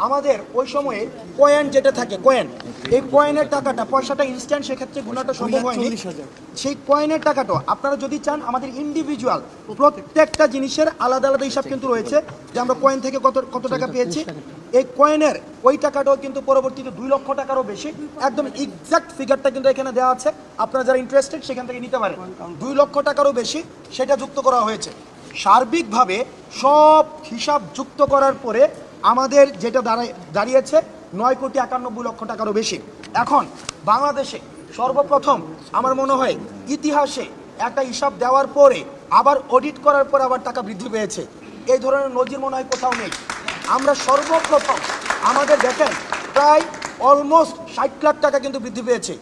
আমাদের ওই সময়ে কয়েন যেটা থাকে, কয়েন, এই কয়েনের টাকাটা, পয়সাটা ইনস্ট্যান্ট সেক্ষেত্রে গুণাটা সম্ভব হয়নি। সেই কয়েনের টাকাটা আপনারা যদি চান, আমাদের ইন্ডিভিজুয়াল প্রত্যেকটা জিনিসের আলাদা আলাদা হিসাব কিন্তু রয়েছে, যে আমরা কয়েন থেকে কত টাকা পেয়েছি। এই কয়েনের ওই টাকাটাও কিন্তু পরবর্তীতে 2 লক্ষ টাকারও বেশি, একদম এক্সাক্ট ফিগারটা কিন্তু এখানে দেওয়া আছে, আপনারা যারা ইন্টারেস্টেড সেখান থেকে নিতে পারেন। 2 লক্ষ টাকারও বেশি সেটা যুক্ত করা হয়েছে। সার্বিকভাবে সব হিসাব যুক্ত করার পরে আমাদের যেটা দাঁড়িয়েছে 9,91,00,000 টাকারও বেশি। এখন বাংলাদেশে সর্বপ্রথম আমার মনে হয় ইতিহাসে একটা হিসাব দেওয়ার পরে আবার অডিট করার পর আবার টাকা বৃদ্ধি পেয়েছে, এই ধরনের নজির মনে হয় কোথাও নেই। আমরা সর্বপ্রথম, আমাদের দেখেন প্রায় অলমোস্ট 60 লাখ টাকা কিন্তু বৃদ্ধি পেয়েছে।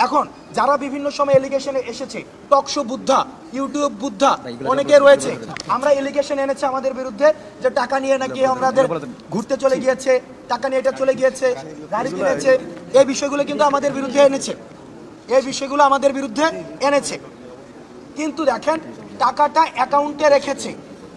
এখন যারা বিভিন্ন সময় এলিগেশনে এসেছে, টকশো বুদ্ধা, ইউটিউব বুদ্ধা অনেকে রয়েছে, আমরা এলিগেশন এনেছে আমাদের বিরুদ্ধে যে টাকা নিয়ে নাকি আমাদের ঘুরতে চলে গিয়েছে, টাকা নিয়ে এটা চলে গিয়েছে, গাড়ি কিনেছে, এই বিষয়গুলো কিন্তু আমাদের বিরুদ্ধে এনেছে, এই বিষয়গুলো আমাদের বিরুদ্ধে এনেছে। কিন্তু দেখেন, টাকাটা অ্যাকাউন্টে রেখেছে।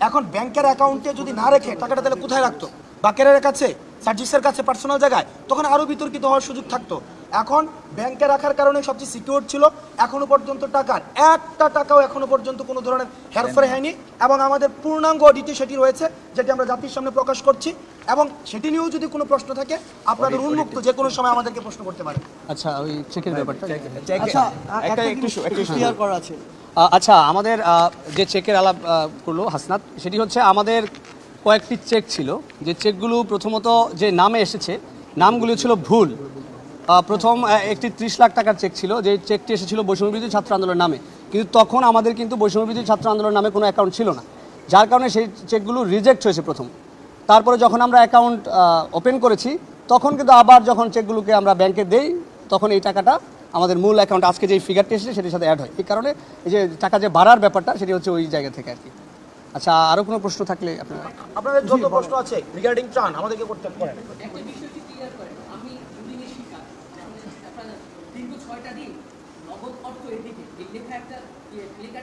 এখন ব্যাংকের অ্যাকাউন্টে যদি না রেখে টাকাটা তাহলে কোথায় রাখতো? বাকেরের কাছে, সার্জিসের কাছে, পার্সোনাল জায়গায়, তখন আরও বিতর্কিত হওয়ার সুযোগ থাকতো। এখন ব্যাংকে রাখার কারণে সবচেয়ে সিকিউর ছিল। এখনো পর্যন্ত টাকার একটা টাকাও এখনো পর্যন্ত কোনো ধরনের হেরফের হয়নি, এবং আমাদের পূর্ণাঙ্গ অডিটে সেটি রয়েছে, যেটি আমরা জাতির সামনে প্রকাশ করছি, এবং সেটি নিয়েও যদি কোনো প্রশ্ন থাকে আপনাদের উন্মুক্ত যে কোনো সময় আমাদেরকে প্রশ্ন করতে পারেন। আচ্ছা, ওই চেকের ব্যাপারটা একটু ক্লিয়ার করা আছে। আচ্ছা, আমাদের যে চেকের আলাপ করলো হাসনাত, সেটি হচ্ছে আমাদের কয়েকটি চেক ছিল, যে চেকগুলো প্রথমত যে নামে এসেছে, নামগুলো ছিল ভুল। প্রথম একটি 30 লাখ টাকার চেক ছিল, যে চেকটি এসেছিল বৈষম্যবিরোধী ছাত্র আন্দোলনের নামে, কিন্তু তখন আমাদের কিন্তু বৈষম্যবিরোধী ছাত্র আন্দোলনের নামে কোনো অ্যাকাউন্ট ছিল না, যার কারণে সেই চেকগুলো রিজেক্ট হয়েছে প্রথম। তারপরে যখন আমরা অ্যাকাউন্ট ওপেন করেছি, তখন কিন্তু আবার যখন চেকগুলোকে আমরা ব্যাংকে দেই, তখন এই টাকাটা আমাদের মূল অ্যাকাউন্ট, আজকে যে ফিগারটি এসেছে সেটির সাথে অ্যাড হয়। এই কারণে এই যে টাকা যে বাড়ার ব্যাপারটা, সেটি হচ্ছে ওই জায়গা থেকে আর কি। আচ্ছা, আরও কোনো প্রশ্ন থাকলে আপনাদের যত প্রশ্ন আছে রিগার্ডিং ত্রাণ আমাদেরকে করতে পারেন।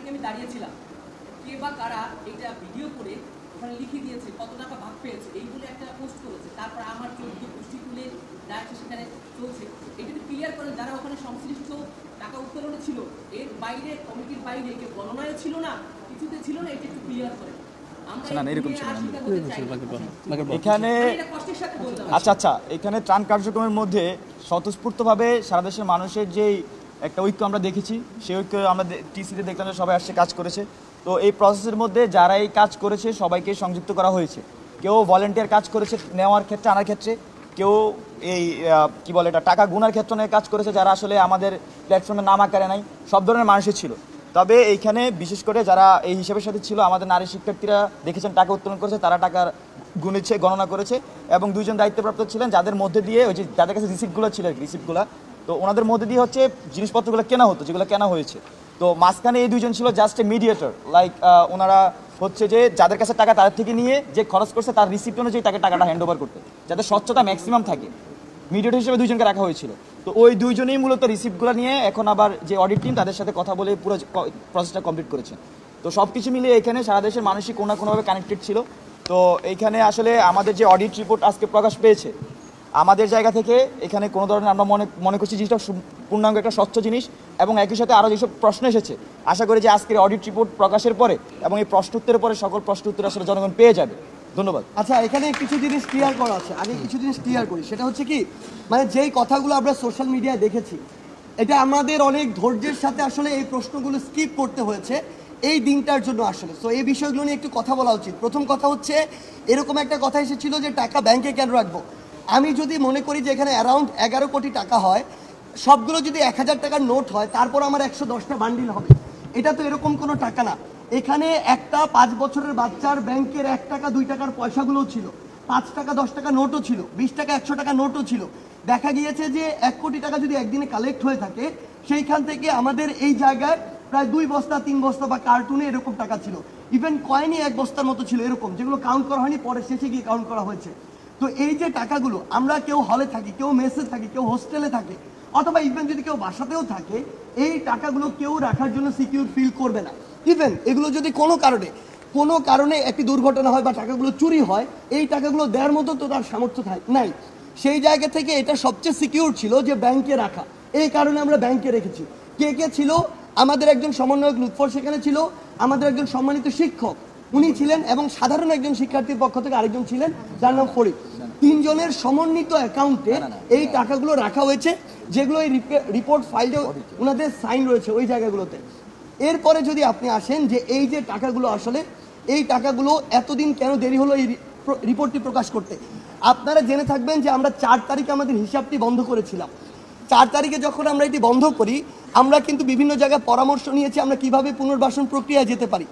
আমি দাঁড়িয়েছিলাম, কে বা কারা এটা ভিডিও করে ওখানে লিখে দিয়েছে, কত টাকা ভাগ পেয়েছে, এই বলে একটা পোস্ট করেছে। তারপর আমার 14 গোষ্ঠী তুলে ডাইরেক্ট সেখানে চলছে। এটা একটু ক্লিয়ার করেন, যারা ওখানে সংশ্লিষ্ট টাকা উত্তোলনে ছিল, এর বাইরে, কমিটির বাইরে কেউ গণনায় ছিল না, কিছুতে ছিল না, এটা একটু ক্লিয়ার করেন। এখানে আচ্ছা, এখানে ত্রাণ কার্যক্রমের মধ্যে স্বতঃস্ফূর্তভাবে সারা দেশের মানুষের যেই একটা ঐক্য আমরা দেখেছি, সেই ঐক্য আমরা টিসিতে দেখলাম যে সবাই আসছে, কাজ করেছে। তো এই প্রসেসের মধ্যে যারা এই কাজ করেছে সবাইকে সংযুক্ত করা হয়েছে। কেউ ভলেন্টিয়ার কাজ করেছে নেওয়ার ক্ষেত্রে, আনার ক্ষেত্রে, কেউ এই কি বলে এটা টাকা গুনার ক্ষেত্রে অনেক কাজ করেছে, যারা আসলে আমাদের প্ল্যাটফর্মে নাম আকারে নাই, সব ধরনের মানুষই ছিল। তবে এইখানে বিশেষ করে যারা এই হিসাবের সাথে ছিল, আমাদের নারী শিক্ষার্থীরা দেখেছেন টাকা উত্তোলন করেছে, তারা টাকার গুনেছে, গণনা করেছে, এবং দুইজন দায়িত্বপ্রাপ্ত ছিলেন যাদের মধ্যে দিয়ে ওই যে যাদের কাছে রিসিপ্টগুলো ছিল, রিসিপ্টগুলো, তো ওনাদের মধ্যে দিয়ে হচ্ছে জিনিসপত্রগুলো কেনা হতো, যেগুলো কেনা হয়েছে। তো মাঝখানে এই দুইজন ছিল জাস্ট এ মিডিয়েটর, লাইক ওনারা হচ্ছে যে যাদের কাছে টাকা তাদের থেকে নিয়ে যে খরচ করছে তার রিসিপ্ট অনুযায়ী তাকে টাকাটা হ্যান্ড ওভার করতে, যাতে স্বচ্ছতা ম্যাক্সিমাম থাকে। মিডিয়েটর হিসেবে দুইজনকে রাখা হয়েছিল। তো ওই দুইজনেই মূলত রিসিপ্টগুলো নিয়ে এখন আবার যে অডিট টিম তাদের সাথে কথা বলে পুরো প্রসেসটা কমপ্লিট করেছে। তো সব কিছু মিলিয়ে এখানে সারা দেশের মানুষই কোনো না কোনোভাবে কানেক্টেড ছিল। তো এইখানে আসলে আমাদের যে অডিট রিপোর্ট আজকে প্রকাশ পেয়েছে, আমাদের জায়গা থেকে এখানে কোনো ধরনের আমরা মনে করছি জিনিসটা পূর্ণাঙ্গ একটা স্বচ্ছ জিনিস, এবং একই সাথে আরও যেসব প্রশ্ন এসেছে, আশা করি যে আজকের অডিট রিপোর্ট প্রকাশের পরে এবং এই প্রশ্ন উত্তরের পরে সকল প্রশ্ন উত্তর আসলে জনগণ পেয়ে যাবে। ধন্যবাদ। আচ্ছা, এখানে কিছু জিনিস ক্লিয়ার করা আছে, আগে কিছু জিনিস ক্লিয়ার করি। সেটা হচ্ছে কি, মানে যেই কথাগুলো আমরা সোশ্যাল মিডিয়ায় দেখেছি, এটা আমাদের অনেক ধৈর্যের সাথে আসলে এই প্রশ্নগুলো স্কিপ করতে হয়েছে এই দিনটার জন্য আসলে। তো এই বিষয়গুলো নিয়ে একটু কথা বলা উচিত। প্রথম কথা হচ্ছে, এরকম একটা কথা এসেছিল যে টাকা ব্যাংকে কেন রাখবো। আমি যদি মনে করি যে এখানে অ্যারাউন্ড 11 কোটি টাকা হয়, সবগুলো যদি 1000 টাকার নোট হয়, তারপর আমার 110টা বান্ডিল হবে, এটা তো এরকম কোনো টাকা না। এখানে একটা 5 বছরের বাচ্চার ব্যাংকের 1 টাকা 2 টাকার পয়সাগুলোও ছিল, 5 টাকা 10 টাকা নোটও ছিল, 20 টাকা 100 টাকা নোটও ছিল। দেখা গিয়েছে যে 1 কোটি টাকা যদি একদিনে কালেক্ট হয়ে থাকে, সেইখান থেকে আমাদের এই জায়গায় প্রায় 2 বস্তা 3 বস্তা বা কার্টুনে এরকম টাকা ছিল। ইভেন কয়েনই 1 বস্তার মতো ছিল এরকম, যেগুলো কাউন্ট করা হয়নি, পরে শেষে গিয়ে কাউন্ট করা হয়েছে। তো এই যে টাকাগুলো, আমরা কেউ হলে থাকি, কেউ মেসে থাকি, কেউ হোস্টেলে থাকে, অথবা ইভেন যদি কেউ বাসাতেও থাকে, এই টাকাগুলো কেউ রাখার জন্য সিকিউর ফিল করবে না। ইভেন এগুলো যদি কোনো কারণে একটি দুর্ঘটনা হয় বা টাকাগুলো চুরি হয়, এই টাকাগুলো দেওয়ার মতো তো তার সামর্থ্য নাই। সেই জায়গা থেকে এটা সবচেয়ে সিকিউর ছিল যে ব্যাংকে রাখা, এই কারণে আমরা ব্যাংকে রেখেছি। কে ছিল? আমাদের একজন সমন্বয়ক লুৎফর সেখানে ছিল, আমাদের একজন সম্মানিত শিক্ষক উনি ছিলেন, এবং সাধারণ একজন শিক্ষার্থীর পক্ষ থেকে আরেকজন ছিলেন যার নাম ফরিদ। 3 জনের সমন্বিত অ্যাকাউন্টে এই টাকাগুলো রাখা হয়েছে, যেগুলো এই রিপোর্ট ফাইলে ওনাদের সাইন রয়েছে ওই জায়গাগুলোতে। এরপরে যদি আপনি আসেন যে এই যে টাকাগুলো, আসলে এই টাকাগুলো এতদিন কেন দেরি হলো এই রিপোর্টটি প্রকাশ করতে, আপনারা জেনে থাকবেন যে আমরা 4 তারিখে আমাদের হিসাবটি বন্ধ করেছিলাম। 4 তারিখে যখন আমরা এটি বন্ধ করি, আমরা কিন্তু বিভিন্ন জায়গায় পরামর্শ নিয়েছি আমরা কিভাবে পুনর্বাসন প্রক্রিয়ায় যেতে পারি।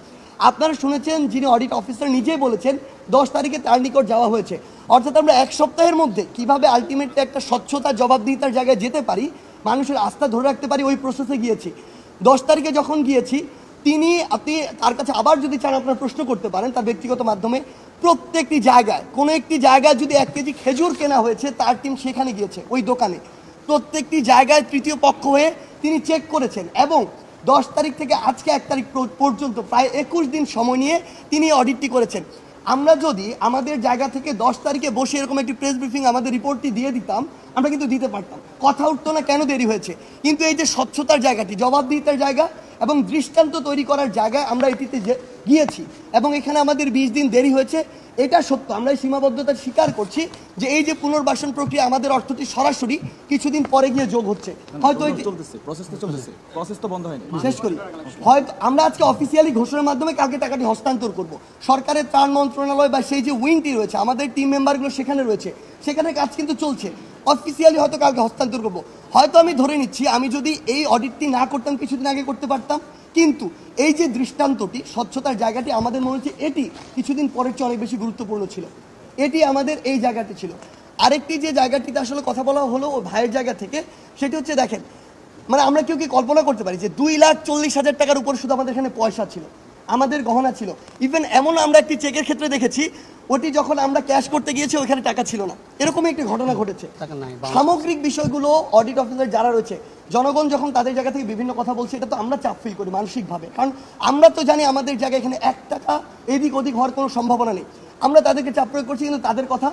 আপনারা শুনেছেন যিনি অডিট অফিসার নিজেই বলেছেন 10 তারিখে তার নিকট যাওয়া হয়েছে। অর্থাৎ আমরা 1 সপ্তাহের মধ্যে কিভাবে আলটিমেটলি একটা স্বচ্ছতা জবাবদিহিতার জায়গায় যেতে পারি, মানুষের আস্থা ধরে রাখতে পারি, ওই প্রসেসে গিয়েছি। 10 তারিখে যখন গিয়েছি, আপনি তার কাছে আবার যদি চান আপনার প্রশ্ন করতে পারেন তার ব্যক্তিগত মাধ্যমে। প্রত্যেকটি জায়গায়, কোনো একটি জায়গায় যদি 1 কেজি খেজুর কেনা হয়েছে, তার টিম সেখানে গিয়েছে ওই দোকানে, প্রত্যেকটি জায়গায় তৃতীয় পক্ষ হয়ে তিনি চেক করেছেন, এবং 10 তারিখ থেকে আজকে 1 তারিখ পর্যন্ত প্রায় 21 দিন সময় নিয়ে তিনি অডিটটি করেছেন। আমরা যদি আমাদের জায়গা থেকে 10 তারিখে বসে এরকম একটি প্রেস ব্রিফিং আমাদের রিপোর্টটি দিয়ে দিতাম, আমরা কিন্তু দিতে পারতাম, কথা উঠতো না কেন দেরি হয়েছে। কিন্তু এই যে স্বচ্ছতার জায়গাটি, জবাবদিহিতার জায়গা এবং দৃষ্টান্ত তৈরি করার জায়গায় আমরা এটিতে গিয়েছি, এবং এখানে আমাদের 20 দিন দেরি হয়েছে। এটা সত্য, আমরা এই সীমাবদ্ধতা স্বীকার করছি যে এই যে পুনর্বাসন প্রক্রিয়া, আমাদের অর্থটি সরাসরি কিছুদিন পরে গিয়ে যোগ হচ্ছে। হয়তো প্রসেস তো বন্ধ হয়নি। শেষ করি, হয়তো আমরা আজকে অফিসিয়ালি ঘোষণার মাধ্যমে কালকে টাকাটি হস্তান্তর করব। সরকারের ত্রাণ মন্ত্রণালয় বা সেই যে উইংটি রয়েছে, আমাদের টিম মেম্বারগুলো সেখানে রয়েছে, সেখানে কাজ কিন্তু চলছে। অফিসিয়ালি হয়তো কালকে হস্তান্তর করবো। হয়তো আমি ধরে নিচ্ছি, আমি যদি এই অডিটটি না করতাম, কিছুদিন আগে করতে পারতাম, কিন্তু এই যে দৃষ্টান্তটি, স্বচ্ছতার জায়গাটি, আমাদের মনে হচ্ছে এটি কিছুদিন পরের চেয়ে অনেক বেশি গুরুত্বপূর্ণ ছিল। এটি আমাদের এই জায়গাটি ছিল। আরেকটি যে জায়গাটিতে আসলে কথা বলা হলো ও ভাইয়ের জায়গা থেকে, সেটি হচ্ছে দেখেন, মানে আমরা কেউ কি কল্পনা করতে পারি যে 2,40,000 টাকার উপর শুধু আমাদের এখানে পয়সা ছিল, আমাদের গহনা ছিল। ইভেন এমন আমরা একটি চেকের ক্ষেত্রে দেখেছি, ওটি যখন আমরা ক্যাশ করতে গিয়েছি ওইখানে টাকা ছিল না, এরকমই একটি ঘটনা ঘটেছে। সামগ্রিক বিষয়গুলো অডিট অফিসার যারা রয়েছে, জনগণ যখন তাদের জায়গা থেকে বিভিন্ন কথা বলছে, এটা তো আমরা চাপ ফিল করি মানসিকভাবে, কারণ আমরা তো জানি আমাদের জায়গায় এখানে 1 টাকা এদিক ওদিক হওয়ার কোনো সম্ভাবনা নেই। আমরা তাদেরকে চাপ প্রয়োগ করছি, কিন্তু তাদের কথা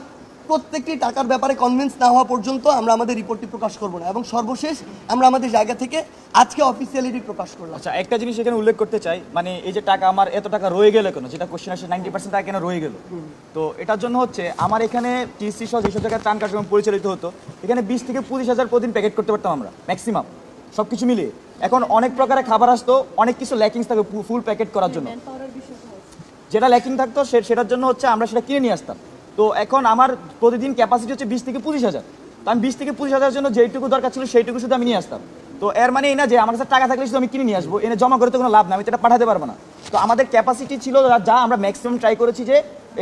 প্রত্যেকটি টাকার ব্যাপারে কনভিন্স না হওয়া পর্যন্ত আমরা আমাদের রিপোর্টটি প্রকাশ করব না। এবং সর্বশেষ আমরা আমাদের জায়গা থেকে আজকে অফিসিয়ালিটি প্রকাশ করলাম। আচ্ছা, একটা জিনিস এখানে উল্লেখ করতে চাই, মানে এই যে টাকা আমার এত টাকা রয়ে গেল কেন, যেটা কোশ্চেন আসে 90% টাকা কেন রয়ে গেল, তো এটার জন্য হচ্ছে আমার এখানে টিসি সহ যেসব জায়গায় ত্রাণ কার্যক্রম পরিচালিত হতো, এখানে 20 থেকে 25,000 প্রতিদিন প্যাকেট করতে পারতাম আমরা ম্যাক্সিমাম, সব কিছু মিলিয়ে। এখন অনেক প্রকারের খাবার আসতো, অনেক কিছু ল্যাকিংস থাকে ফুল প্যাকেট করার জন্য, যেটা ল্যাকিং থাকতো সেটার জন্য হচ্ছে আমরা সেটা কিনে নিয়ে আসতাম। তো এখন আমার প্রতিদিন ক্যাপাসিটি হচ্ছে 20 থেকে 25,000, তো আমি 20 থেকে 25,000 জন্য যেইটুকু দরকার ছিল সেইটুকু শুধু আমি নিয়ে আসতাম। তো এর মানে এই না যে আমার কাছে টাকা থাকলে শুধু আমি কিনে নিয়ে আসবো, এনে জমা করে তো কোনো লাভ না, আমি এটা পাঠাতে পারবো না। তো আমাদের ক্যাপাসিটি ছিল যা আমরা ম্যাক্সিমাম ট্রাই করেছি যে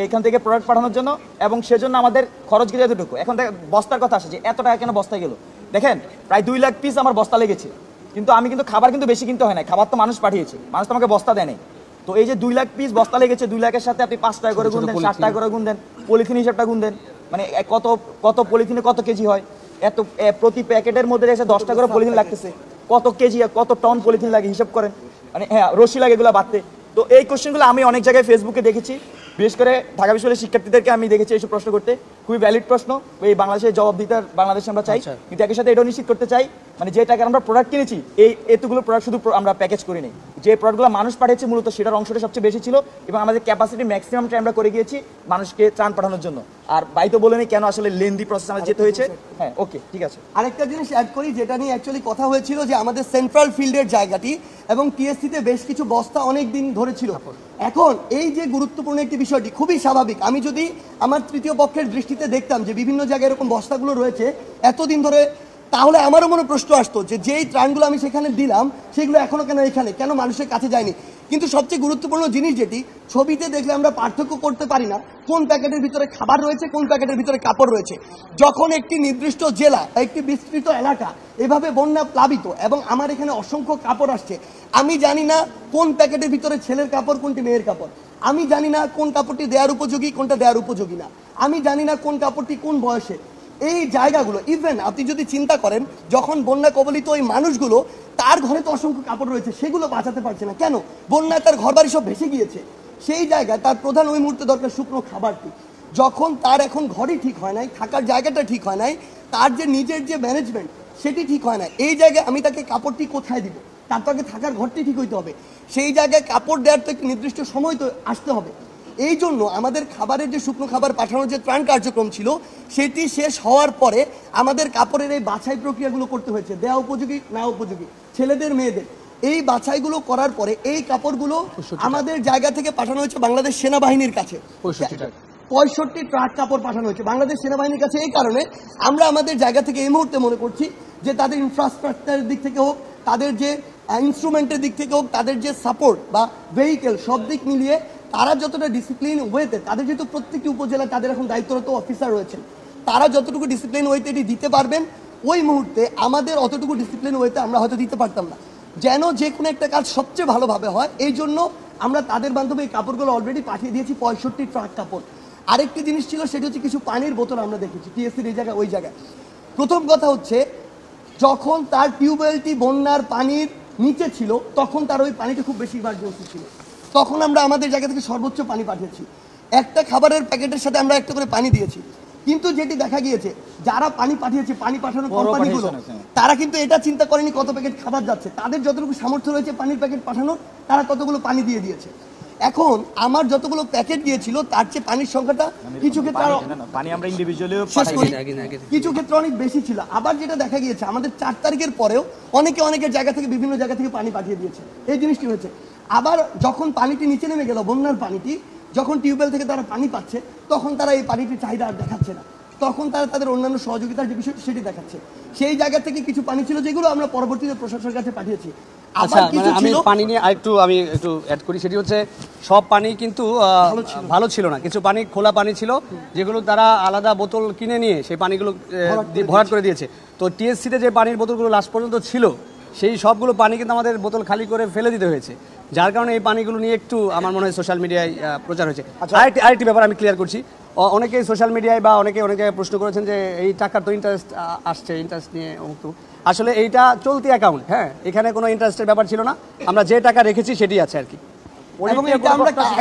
এখান থেকে প্রোডাক্ট পাঠানোর জন্য, এবং সেজন্য আমাদের খরচ গেলে এতটুকু। এখন বস্তার কথা আসে যে এত টাকা কেন বস্তা গেল, দেখেন প্রায় 2 লাখ পিস আমার বস্তা লেগেছে, কিন্তু আমি কিন্তু খাবার কিন্তু বেশি কিনতে হয় না, খাবার তো মানুষ পাঠিয়েছে, মানুষ তো আমাকে বস্তা দেয় নাই। তো এই যে 2 লাখ পিস বস্তা লেগেছে, 2 লাখের সাথে আপনি 5 টাকা করে গুণ দেন, 60 টাকা করে গুণ দেন, পলিথিন হিসাবটা গুণ দেন, মানে কত পলিথিনে কত কেজি হয়, এত প্রতি প্যাকেটের মধ্যে এসে 10 টাকা করে পলিথিন লাগতেছে, কত কেজি কত টন পলিথিন লাগে হিসাব করেন, মানে হ্যাঁ রশি লাগে এগুলো বাড়তে। তো এই কোশ্চেনগুলো আমি অনেক জায়গায় ফেসবুকে দেখেছি, বিশেষ করে ঢাকা বিশ্ববিদ্যালয়ের শিক্ষার্থীদেরকে আমি দেখেছি এইসব প্রশ্ন করতে, খুবই ভ্যালিড প্রশ্ন, এই বাংলাদেশের জবাব দিতে বাংলাদেশে আমরা চাই, কিন্তু একই সাথে এটাও নিশ্চিত করতে চাই মানে যে টাকার আমরা প্রোডাক্ট কিনেছি এতগুলো প্রোডাক্ট শুধু আমরা প্যাকেজ করি নাই, যে প্রোডাক্টগুলো মানুষ পাঠিয়েছে মূলত সেটার অংশটা সবচেয়ে বেশি ছিল, এবং আমাদের ক্যাপাসিটি ম্যাক্সিমামটা আমরা করে গিয়েছি মানুষকে ত্রাণ পাঠানোর জন্য। আর ভাই তো বলেনি কেন আসলে লেন্দি প্রসেস আমাদের যেতে হয়েছে। হ্যাঁ ওকে ঠিক আছে, আরেকটা জিনিস অ্যাড করি যেটা নিয়ে অ্যাকচুয়ালি কথা হয়েছিল, যে আমাদের সেন্ট্রাল ফিল্ডের জায়গাটি এবং টিএসসিতে বেশ কিছু বস্তা অনেক দিন ধরে ছিল। এখন এই যে গুরুত্বপূর্ণ একটি বিষয়টি খুবই স্বাভাবিক, আমি যদি আমার তৃতীয় পক্ষের দৃষ্টিতে দেখতাম যে বিভিন্ন জায়গায় এরকম বস্তাগুলো রয়েছে এতদিন ধরে, তাহলে আমারও মনে প্রশ্ন আসতো যে যেই ত্রাণগুলো আমি সেখানে দিলাম সেগুলো এখনো কেন এখানে, কেন মানুষের কাছে যায়নি। কিন্তু সবচেয়ে গুরুত্বপূর্ণ জিনিস যেটি ছবিতে দেখলে আমরা পার্থক্য করতে পারি না কোন প্যাকেটের ভিতরে খাবার রয়েছে, কোন প্যাকেটের ভিতরে কাপড় রয়েছে। যখন একটি নির্দিষ্ট জেলা বা একটি বিস্তৃত এলাকা এভাবে বন্যা প্লাবিত এবং আমার এখানে অসংখ্য কাপড় আসছে, আমি জানি না কোন প্যাকেটের ভিতরে ছেলের কাপড় কোনটি মেয়ের কাপড়, আমি জানি না কোন কাপড়টি দেওয়ার উপযোগী কোনটা দেওয়ার উপযোগী না, আমি জানি না কোন কাপড়টি কোন বয়সে। এই জায়গাগুলো ইভেন আপনি যদি চিন্তা করেন যখন বন্যা কবলিত ওই মানুষগুলো, তার ঘরে তো অসংখ্য কাপড় রয়েছে, সেগুলো বাঁচাতে পারছে না কেন, বন্যায় তার ঘরবাড়ি সব ভেসে গিয়েছে। সেই জায়গায় তার প্রধান ওই মুহূর্তে দরকার শুকনো খাবারটি। যখন তার এখন ঘরই ঠিক হয় নাই, থাকার জায়গাটা ঠিক হয় নাই, তার যে নিজের যে ম্যানেজমেন্ট সেটি ঠিক হয় না, এই জায়গায় আমি তাকে কাপড়টি কোথায় দিব, তার তো আগে থাকার ঘরটি ঠিক হইতে হবে, সেই জায়গায় কাপড় দেওয়ার তো একটি নির্দিষ্ট সময় তো আসতে হবে। এই জন্য আমাদের খাবারের যে শুকনো খাবার পাঠানোর যে ত্রাণ কার্যক্রম ছিল সেটি শেষ হওয়ার পরে আমাদের কাপড়ের এই বাছাই প্রক্রিয়াগুলো করতে হয়েছে, দেওয়া উপযোগী না উপযোগী, ছেলেদের মেয়েদের, এই বাছাইগুলো করার পরে এই কাপড়গুলো আমাদের জায়গা থেকে পাঠানো হয়েছে বাংলাদেশ সেনাবাহিনীর কাছে। 65 ট্রাক কাপড় পাঠানো হয়েছে বাংলাদেশ সেনাবাহিনীর কাছে। এই কারণে আমরা আমাদের জায়গা থেকে এই মুহূর্তে মনে করছি যে তাদের ইনফ্রাস্ট্রাকচারের দিক থেকে হোক, তাদের যে ইনস্ট্রুমেন্টের দিক থেকে হোক, তাদের যে সাপোর্ট বা ভেহিকেল সব দিক মিলিয়ে তারা যতটা ডিসিপ্লিন ওয়েতে, তাদের যেহেতু প্রত্যেকটি উপজেলায় তাদের এখন দায়িত্বরত অফিসার রয়েছেন, তারা যতটুকু ডিসিপ্লিন ওয়েতে এটি দিতে পারবেন, ওই মুহূর্তে আমাদের অতটুকু ডিসিপ্লিন ওয়েতে আমরা হয়তো দিতে পারতাম না। যেন যে কোনো একটা কাজ সবচেয়ে ভালোভাবে হয়, এই জন্য আমরা তাদের মাধ্যমে এই কাপড়গুলো অলরেডি পাঠিয়ে দিয়েছি, 65 ট্রাক কাপড়। আরেকটি জিনিস ছিল সেটি হচ্ছে কিছু পানির বোতল আমরা দেখেছি টিএসসির এই জায়গায় ওই জায়গায়। প্রথম কথা হচ্ছে যখন তার টিউবওয়েলটি বন্যার পানির নিচে ছিল তখন তার ওই পানিটা খুব বেশি ইমার্জেন্সি ছিল, তখন আমরা আমাদের জায়গা থেকে সর্বোচ্চ পানি পাঠিয়েছি, একটা খাবারের প্যাকেটের সাথে আমরা একটা করে পানি দিয়েছি। কিন্তু যেটি দেখা গিয়েছে যারা পানি পাঠিয়েছে, পানি পাঠানোর কোম্পানিগুলো, তারা কিন্তু এটা চিন্তা করেনি কত প্যাকেট খাবার যাচ্ছে, তাদের যতটুকু সামর্থ্য রয়েছে পানির প্যাকেট পাঠানোর, তারা ততগুলো পানি দিয়ে দিয়েছে। এখন আমার যতগুলো প্যাকেট গিয়েছিল তার চেয়ে পানির সংখ্যাটা কিছু ক্ষেত্রে পানি আমরা ইন্ডিভিজুয়ালিও কিছু ক্ষেত্রে অনেক বেশি ছিল। আবার যেটা দেখা গিয়েছে আমাদের 4 তারিখের পরেও অনেকের জায়গা থেকে বিভিন্ন জায়গা থেকে পানি পাঠিয়ে দিয়েছে, এই জিনিসটি হয়েছে। আবার যখন পানিটি নিচে নেমে গেল, বন্যার পানিটি যখন টিউবওয়েল থেকে তারা পানি পাচ্ছে, তখন তারা এই পানিটির চাহিদা আর দেখাচ্ছে না, তখন তারা তাদের অন্যান্য সহযোগিতার যে বিষয়টি সেটি দেখাচ্ছে। সেই জায়গা থেকে কিছু পানি ছিল যেগুলো আমরা পরবর্তীতে প্রশাসনের কাছে পাঠিয়েছি। আচ্ছা, মানে আমি পানি নিয়ে আমি একটু অ্যাড করি, সেটি হচ্ছে সব পানি কিন্তু ভালো ছিল না, কিছু পানি খোলা পানি ছিল যেগুলো তারা আলাদা বোতল কিনে নিয়ে সেই পানিগুলো ভরাট করে দিয়েছে। তো টিএসসিতে যে পানির বোতলগুলো লাস্ট পর্যন্ত ছিল সেই সবগুলো পানি কিন্তু আমাদের বোতল খালি করে ফেলে দিতে হয়েছে, যার কারণে এই পানিগুলো নিয়ে একটু আমার মনে হয় সোশ্যাল মিডিয়ায় প্রচার হয়েছে। আরেকটি ব্যাপার আমি ক্লিয়ার করছি, অনেকেই সোশ্যাল মিডিয়ায় বা অনেকে প্রশ্ন করেছেন যে এই টাকার তো ইন্টারেস্ট আসছে, ইন্টারেস্ট নিয়ে অমুক। আসলে এইটা চলতি অ্যাকাউন্ট, হ্যাঁ, এখানে কোনো ইন্টারেস্টের ব্যাপার ছিল না, আমরা যে টাকা রেখেছি সেটি আছে আর কি।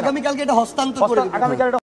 আগামীকালকে এটা হস্তান্তর করে